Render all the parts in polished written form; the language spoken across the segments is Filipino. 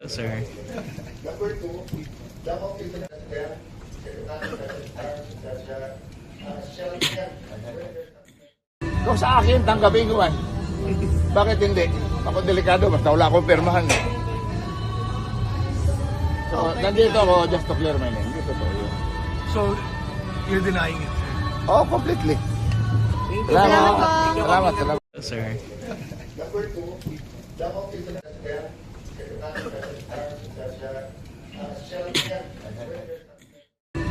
Sir. Number two, dapat ito na kaya Kung sa akin, tanggapin ko man. Bakit hindi? Ako delikado, basta wala akong pirmahan. So, nandito ako just to clear my name. Hindi totoo yun. So, you're denying it, sir? Oh, completely. Salamat. Salamat. Sir. number two, dapat ito na kaya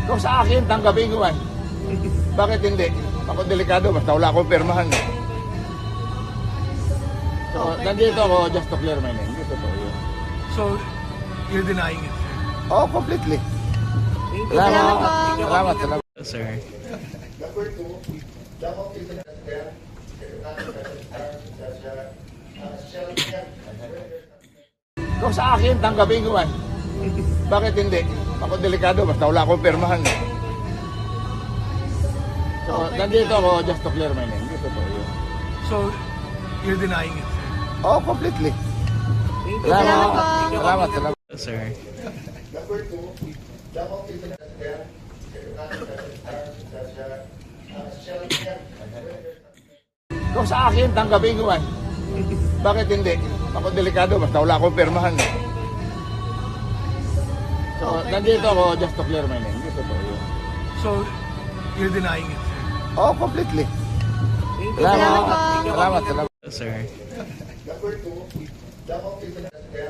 Kung sa akin, tanggapin ko man. Bakit hindi? Ako delikado, basta wala akong pirmahan. So, nandito ako just to clear my name. Hindi totoo yun. So, you're denying it, sir? Oh, completely. Salamat. Sir. number two, dapat ito na kaya Kung sa akin, tanggapin ko man. Bakit hindi? Ako delikado, basta wala akong pirmahan. So, nandito ako just to clear my name. Hindi totoo yun. So, you're denying it, sir? Oh, completely. Salamat. Sir. number two, dapat ito na kaya Kung sa akin, tanggapin ko man. Bakit hindi? Ako delikado, basta wala akong pirmahan. So, nandito ako just to clear my name. Hindi totoo yun. So, you're denying it, sir? Oh, completely. Salamat. Sir. number two, dapat ito na kaya